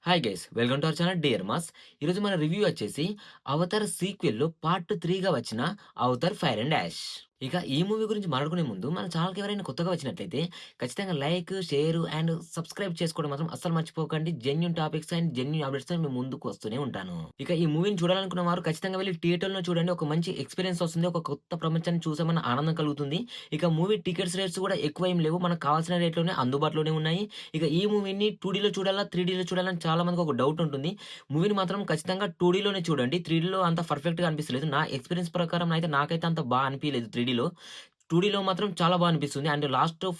Hi guys welcome to our channel dear mass. ఈరోజు మన review వచ్చేసి అవతార్ సీక్వెల్ లో పార్ట్ 3గా వచ్చిన అవతార్ ఫైర్ అండ్ యాష్. ఇక ఈ మూవీ గురించి మాట్లాడుకునే ముందు మన ఛానల్కి ఎవరైనా కొత్తగా వచ్చినట్లయితే ఖచ్చితంగా లైక్, షేర్ అండ్ సబ్స్క్రైబ్ చేసుకోవడం మాత్రం అస్సలు మర్చిపోకండి. Genuine topics and genuine updates తో మేము ముందుకు వస్తూనే ఉంటాను. ఇక ఈ మూవీని చూడాలనుకున్న వారు ఖచ్చితంగా వెళ్ళి థియేటర్ లో చూడండి. ఒక మంచి ఎక్స్పీరియన్స్ వస్తుంది. ఒక కొత్త ప్రపంచాన్ని చూసామన్న ఆనందం కలుగుతుంది. ఇక మూవీ టికెట్స్ రేట్స్ కూడా ఎక్కువ ఏం లేవు. మనకు కావాల్సిన రేట్లోనే అందుబాటులోనే ఉన్నాయి. ఇక ఈ మూవీని 2డీలో చూడాలా, 3డీలో చూడాలని చాలా మందికి ఒక డౌట్ ఉంటుంది. మూవీని మాత్రం ఖచ్చితంగా 2డీలోనే చూడండి. 3డీలో అంత పర్ఫెక్ట్‌గా అనిపిస్తలేదు. నా ఎక్స్‌పీరియన్స్ ప్రకారం అయితే నాకైతే అంత అనిపియలేదు 3డీలో. 2డీలో మాత్రం చాలా అనిపిస్తుంది. And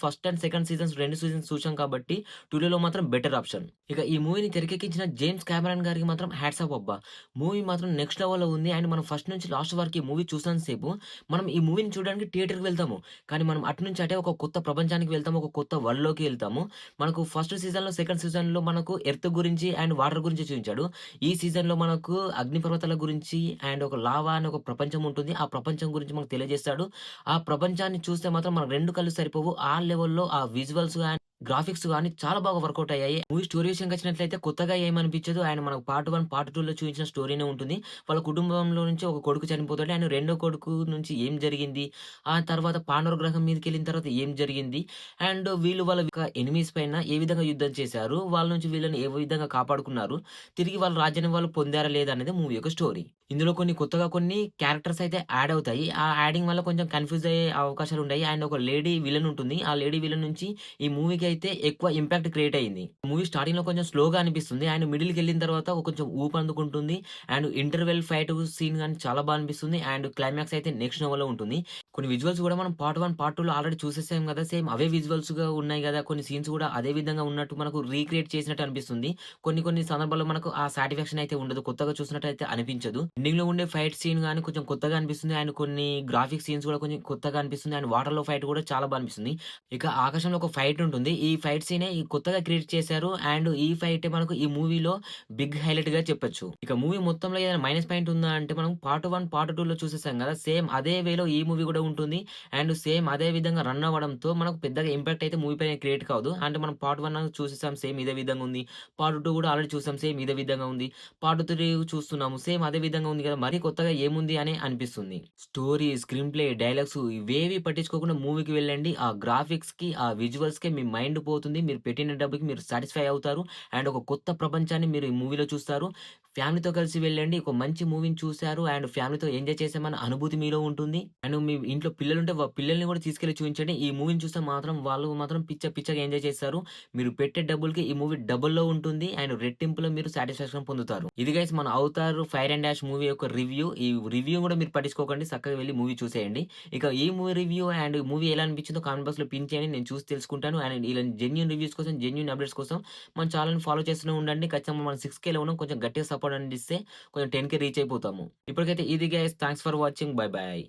first and second seasons 2 seasons చూసాం కాబట్టి 2డీలో మాత్రం బెటర్ ఆప్షన్. ఇక ఈ మూవీని తెరకెక్కించిన జేమ్స్ కెమెరాన్ గారికి మాత్రం హ్యాట్స్ ఆఫ్ అబ్బా! మూవీ మాత్రం నెక్స్ట్ లెవెల్‌లో ఉంది. అండ్ మనం ఫస్ట్ నుంచి లాస్ట్ వరకు ఈ మూవీ చూసినంత సేపు మనం ఈ మూవీని చూడడానికి థియేటర్‌కి వెళ్తాము. కానీ మనం అటు నుంచి అటే ఒక కొత్త ప్రపంచానికి వెళ్తాము. ఒక కొత్త వరల్డ్‌లోకి వెళ్తాము. మనకు ఫస్ట్ సీజన్‌లో, సెకండ్ సీజన్‌లో మనకు ఎర్త్ గురించి అండ్ వాటర్ గురించి చూయించాడు. ఈ సీజన్‌లో మనకు అగ్నిపర్వతాల గురించి అండ్ ఒక లావా అనే ఒక ప్రపంచం ఉంటుంది. ఆ ప్రపంచం గురించి మనకు తెలియజేస్తాడు. ఆ ప్రపంచాన్ని చూస్తే మాత్రం మనకు 2 కళ్ళు సరిపోవు. ఆ లెవెల్‌లో ఆ విజువల్స్ గాని, గ్రాఫిక్స్ గాని చాలా బాగా వర్కౌట్ అయ్యాయి. మూవీ స్టోరీ విషయానికొచ్చినట్లయితే కొత్తగా ఏమనిపించదు. ఆయన మనకు పార్ట్ 1, పార్ట్ 2లో చూయించిన స్టోరీనే ఉంటుంది. వాళ్ళ కుటుంబంలో నుంచి ఒక కొడుకు చనిపోతాడు. అండ్ రెండో కొడుకు నుంచి ఏం జరిగింది? ఆ తర్వాత పాండవ గ్రహం మీదకెళ్ళిన తర్వాత ఏం జరిగింది? అండ్ వీళ్ళు వాళ్ళ ఎనిమీస్ పైన ఏ విధంగా యుద్ధం చేశారు? వాళ్ళ నుంచి వీళ్ళని ఏ విధంగా కాపాడుకున్నారు? తిరిగి వాళ్ళ రాజ్యాన్ని వాళ్ళు పొందారా లేదా అనేది మూవీ యొక్క స్టోరీ. ఇందులో కొత్తగా కొన్ని క్యారెక్టర్స్ అయితే యాడ్ అవుతాయి. ఆ యాడింగ్ వల్ల కొంచెం కన్‌ఫ్యూజ్ అయ్యే అవకాశాలుంటాయి. అండ్ ఒక లేడీ విలన్ ఉంటుంది. ఆ లేడీ విలన్ నుంచి ఈ మూవీకి అయితే ఎక్కువ ఇంపాక్ట్ క్రియేట్ అయింది. మూవీ స్టార్టింగ్‌లో కొంచెం స్లోగా అనిపిస్తుంది. అండ్ మిడిల్‌కెళ్ళిన తర్వాత కొంచెం ఊపందుకుంటుంది. అండ్ ఇంటర్వెల్ ఫైట్ సీన్ గాని చాలా అనిపిస్తుంది. అండ్ క్లైమాక్స్ అయితే నెక్స్ట్ లెవెల్‌లో ఉంటుంది. కొన్ని విజువల్స్ కూడా మనం పార్ట్ 1, పార్ట్ 2లో ఆల్రెడీ చూసేసాం గదా! సేమ్ అవే విజువల్స్‌గా ఉన్నాయి గదా! కొన్ని సీన్స్ కూడా అదే విధంగా ఉన్నట్టు మనకు రీక్రియేట్ చేసినట్టు అనిపిస్తుంది. కొన్ని సందర్భాల్లో మనకు ఆ సాటిస్ఫాక్షన్ అయితే ఉండదు. కొత్తగా చూసినట్టయితే అనిపించదు. ఎండింగ్‌లో ఉండే ఫైట్ సీన్ గాని కొంచెం కొత్తగా అనిపిస్తుంది. అండ్ కొన్ని గ్రాఫిక్స్ సీన్స్ కూడా కొంచెం కొత్తగా అనిపిస్తుంది. అండ్ వాటర్‌లో ఫైట్ కూడా చాలా అనిపిస్తుంది. ఇక ఆకాశంలో ఒక ఫైట్ ఉంటుంది. ఈ ఫైట్ సీనే కొత్తగా క్రియేట్ చేశారు. అండ్ ఈ ఫైటే మనకు ఈ మూవీలో బిగ్ హైలైట్‌గా చెప్పొచ్చు. ఇక మూవీ మొత్తంలో ఏదైనా మైనస్ పాయింట్ ఉందా అంటే మనం పార్ట్ 1, పార్ట్ 2లో చూసేసాం గదా! సేమ్ అదే వేలో ఈ మూవీ కూడా ఉంటుంది. అండ్ సేమ్ అదే విధంగా రన్ అవ్వడంతో మనకు పెద్దగా ఇంపాక్ట్ అయితే మూవీ పైన క్రియేట్ కాదు. అంటే మనం పార్ట్ 1 చూసేసాం సేమ్ ఇదే విధంగా ఉంది. పార్ట్ 2 కూడా ఆల్రెడీ చూసాం సేమ్ ఇదే విధంగా ఉంది. పార్ట్ 3 చూస్తున్నాము. సేమ్ అదే విధంగా ఉంది కదా! మరి కొత్తగా ఏముంది అని అనిపిస్తుంది. స్టోరీ, స్క్రీన్ ప్లే, డైలాగ్స్ ఇవేవి పట్టించుకోకుండా మూవీకి వెళ్ళండి. ఆ గ్రాఫిక్స్‌కి, ఆ విజువల్స్‌కే మీ మైండ్ పోతుంది. మీరు పెట్టిన డబ్బుకి మీరు సాటిస్ఫై అవుతారు. అండ్ ఒక కొత్త ప్రపంచాన్ని మీరు ఈ మూవీలో చూస్తారు. ఫ్యామిలీతో కలిసి వెళ్ళండి. ఒక మంచి మూవీని చూసారు అండ్ ఫ్యామిలీతో ఎంజాయ్ చేసామన్న అనుభూతి మీలో ఉంటుంది. అండ్ మీ ఇంట్లో పిల్లలుంటే పిల్లల్ని కూడా తీసుకెళ్ళి చూయించండి. ఈ మూవీని చూస్తే మాత్రం వాళ్ళు మాత్రం పిచ్చగా ఎంజాయ్ చేస్తారు. మీరు పెట్టే డబ్బులకి ఈ మూవీ డబుల్‌లో ఉంటుంది. అండ్ రెట్టింపులో మీరు సాటిస్ఫాక్షన్ పొందుతారు. ఇది గైస్ మన 'Avatar fire and dash' movie యొక్క రివ్యూ. ఈ రివ్యూ కూడా మీరు పట్టించుకోకండి. చక్కగా వెళ్లి మూవీ చూసేయండి. ఇక ఈ మూవీ రివ్యూ అండ్ మూవీ ఎలా అనిపించిందో కామెంట్ బాక్స్‌లో పిన్ చేయండి. నేను చూసి తెలుసుకుంటాను. అండ్ ఇలాంటి జెన్యూన్ రివ్యూస్ కోసం, జెన్యూన్ అప్డేట్స్ కోసం మన ఛానెల్‌ని ఫాలో చేస్తూనే ఉండండి. ఖచ్చితంగా మనం 6Kలో ఉన్నాం. కొంచెం గట్టిగా సపోర్ట్ అందిస్తే కొంచెం 10K రీచ్ అయిపోతాము. ఇప్పటికైతే ఇది guys. Thanks for watching. By by.